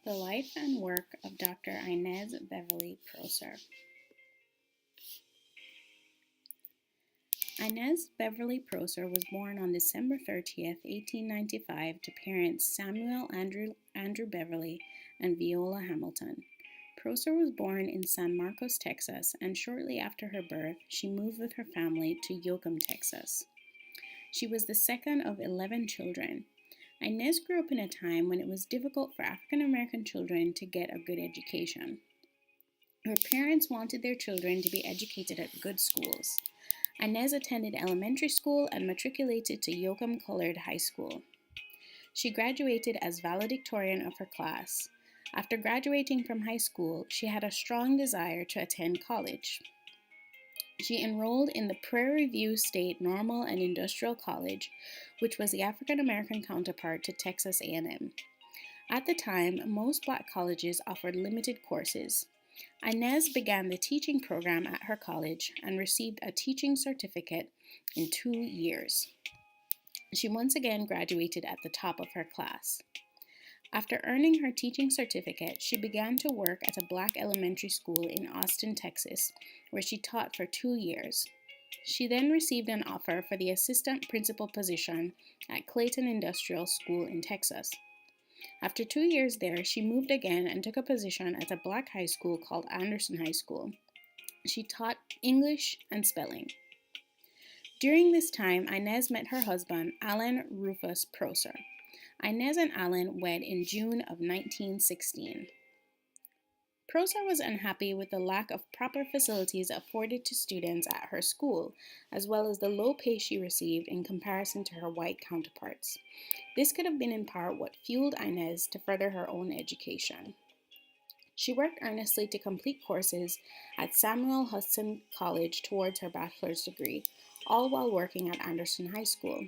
The life and work of Dr. Inez Beverly Prosser. Inez Beverly Prosser was born on December 30th, 1895, to parents Samuel Andrew Beverly and Viola Hamilton. Prosser was born in San Marcos, Texas, and shortly after her birth, she moved with her family to Yoakum, Texas. She was the second of 11 children. Inez grew up in a time when it was difficult for African American children to get a good education. Her parents wanted their children to be educated at good schools. Inez attended elementary school and matriculated to Yoakum Colored High School. She graduated as valedictorian of her class. After graduating from high school, she had a strong desire to attend college. She enrolled in the Prairie View State Normal and Industrial College, which was the African American counterpart to Texas A&M. At the time, most black colleges offered limited courses. Inez began the teaching program at her college and received a teaching certificate in 2 years. She once again graduated at the top of her class. After earning her teaching certificate, she began to work at a black elementary school in Austin, Texas, where she taught for 2 years. She then received an offer for the assistant principal position at Clayton Industrial School in Texas. After 2 years there, she moved again and took a position at a black high school called Anderson High School. She taught English and spelling. During this time, Inez met her husband, Alan Rufus Prosser. Inez and Alan wed in June of 1916. Prosser was unhappy with the lack of proper facilities afforded to students at her school, as well as the low pay she received in comparison to her white counterparts. This could have been in part what fueled Inez to further her own education. She worked earnestly to complete courses at Samuel Hudson College towards her bachelor's degree, all while working at Anderson High School.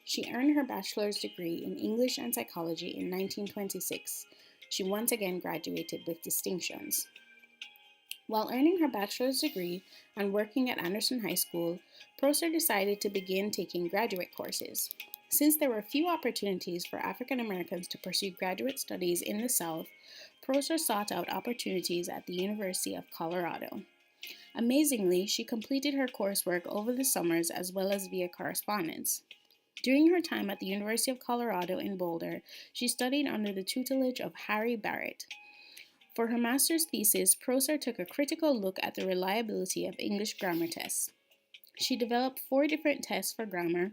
She earned her bachelor's degree in English and psychology in 1926. She once again graduated with distinctions. While earning her bachelor's degree and working at Anderson High School, Prosser decided to begin taking graduate courses. Since there were few opportunities for African Americans to pursue graduate studies in the South, Prosser sought out opportunities at the University of Colorado. Amazingly, she completed her coursework over the summers as well as via correspondence. During her time at the University of Colorado in Boulder, she studied under the tutelage of Harry Barrett. For her master's thesis, Prosser took a critical look at the reliability of English grammar tests. She developed 4 different tests for grammar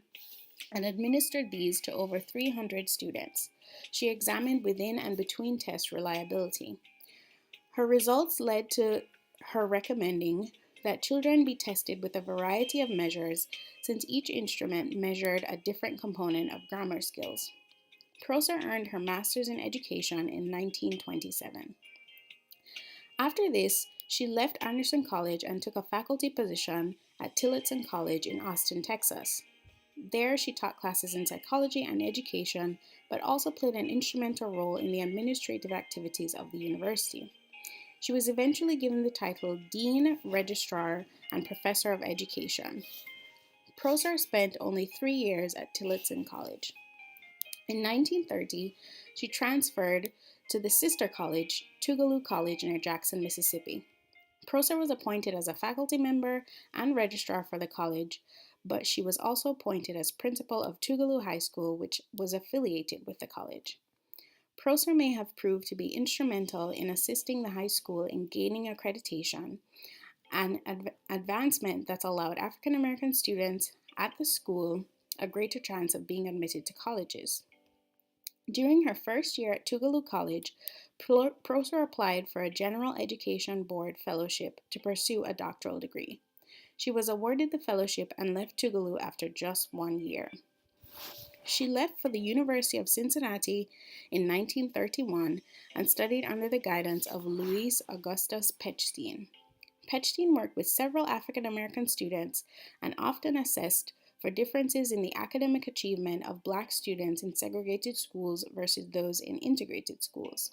and administered these to over 300 students. She examined within and between test reliability. Her results led to her recommending that children be tested with a variety of measures, since each instrument measured a different component of grammar skills. Prosser earned her master's in education in 1927. After this, she left Anderson College and took a faculty position at Tillotson College in Austin, Texas. There, she taught classes in psychology and education, but also played an instrumental role in the administrative activities of the university. She was eventually given the title Dean, Registrar, and Professor of Education. Prosser spent only 3 years at Tillotson College. In 1930, she transferred to the sister college, Tougaloo College near Jackson, Mississippi. Prosser was appointed as a faculty member and registrar for the college, but she was also appointed as principal of Tougaloo High School, which was affiliated with the college. Prosser may have proved to be instrumental in assisting the high school in gaining accreditation, an advancement that's allowed African American students at the school a greater chance of being admitted to colleges. During her first year at Tougaloo College, Prosser applied for a General Education Board fellowship to pursue a doctoral degree. She was awarded the fellowship and left Tougaloo after just 1 year. She left for the University of Cincinnati in 1931 and studied under the guidance of Louis Augustus Pechstein. Pechstein worked with several African American students and often assessed for differences in the academic achievement of Black students in segregated schools versus those in integrated schools.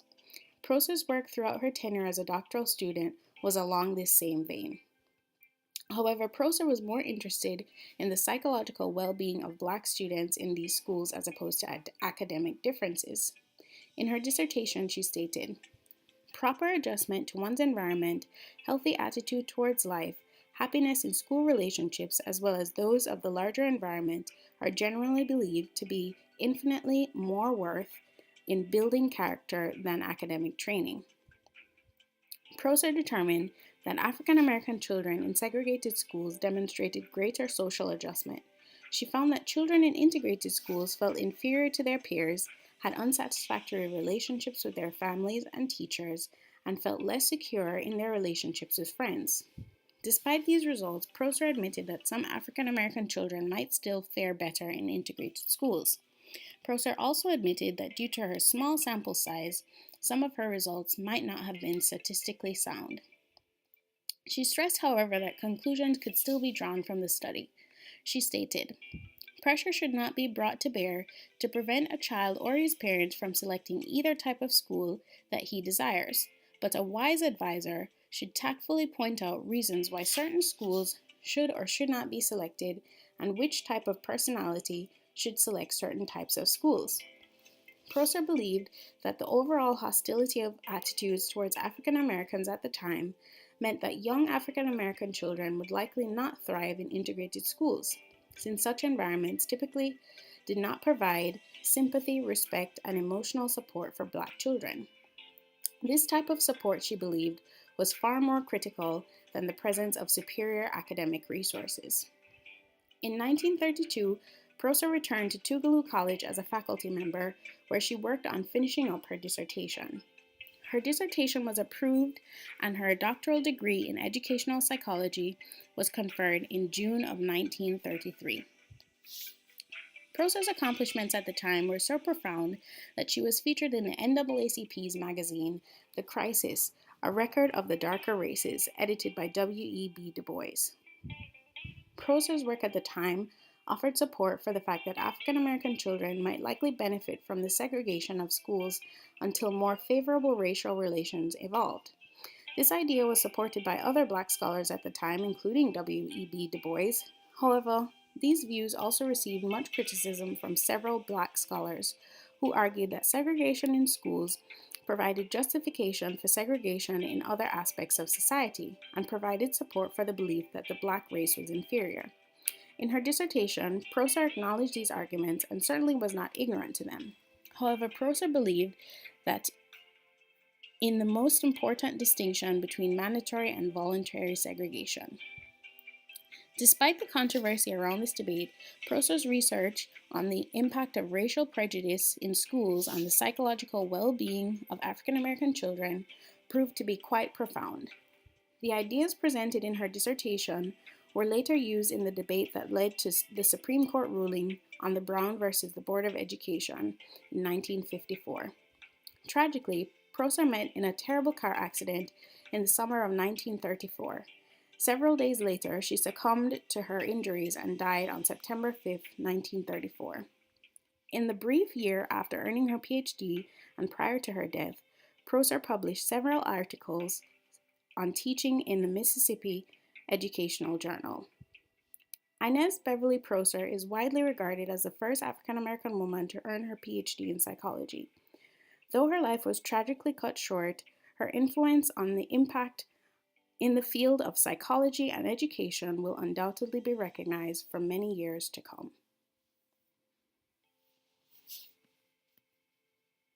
Prosser's work throughout her tenure as a doctoral student was along this same vein. However, Prosser was more interested in the psychological well-being of Black students in these schools as opposed to academic differences. In her dissertation, she stated, proper adjustment to one's environment, healthy attitude towards life, happiness in school relationships, as well as those of the larger environment, are generally believed to be infinitely more worth in building character than academic training. Prosser determined that African American children in segregated schools demonstrated greater social adjustment. She found that children in integrated schools felt inferior to their peers, had unsatisfactory relationships with their families and teachers, and felt less secure in their relationships with friends. Despite these results, Prosser admitted that some African American children might still fare better in integrated schools. Prosser also admitted that due to her small sample size, some of her results might not have been statistically sound. She stressed, however, that conclusions could still be drawn from the study. She stated, pressure should not be brought to bear to prevent a child or his parents from selecting either type of school that he desires, but a wise advisor should tactfully point out reasons why certain schools should or should not be selected and which type of personality should select certain types of schools. Prosser believed that the overall hostility of attitudes towards African Americans at the time meant that young African American children would likely not thrive in integrated schools, since such environments typically did not provide sympathy, respect, and emotional support for Black children. This type of support, she believed, was far more critical than the presence of superior academic resources. In 1932, Prosser returned to Tougaloo College as a faculty member, where she worked on finishing up her dissertation. Her dissertation was approved, and her doctoral degree in educational psychology was conferred in June of 1933. Prosser's accomplishments at the time were so profound that she was featured in the NAACP's magazine, The Crisis, a record of the darker races, edited by W.E.B. Du Bois. Prosser's work at the time offered support for the fact that African American children might likely benefit from the segregation of schools until more favorable racial relations evolved. This idea was supported by other Black scholars at the time, including W.E.B. Du Bois. However, these views also received much criticism from several Black scholars who argued that segregation in schools provided justification for segregation in other aspects of society and provided support for the belief that the Black race was inferior. In her dissertation, Prosser acknowledged these arguments and certainly was not ignorant to them. However, Prosser believed that in the most important distinction between mandatory and voluntary segregation. Despite the controversy around this debate, Prosser's research on the impact of racial prejudice in schools on the psychological well-being of African American children proved to be quite profound. The ideas presented in her dissertation were later used in the debate that led to the Supreme Court ruling on the Brown versus the Board of Education in 1954. Tragically, Prosser met in a terrible car accident in the summer of 1934. Several days later, she succumbed to her injuries and died on September 5, 1934. In the brief year after earning her PhD and prior to her death, Prosser published several articles on teaching in the Mississippi Educational Journal. Inez Beverly Prosser is widely regarded as the first African American woman to earn her PhD in psychology. Though her life was tragically cut short, her influence on the impact in the field of psychology and education will undoubtedly be recognized for many years to come.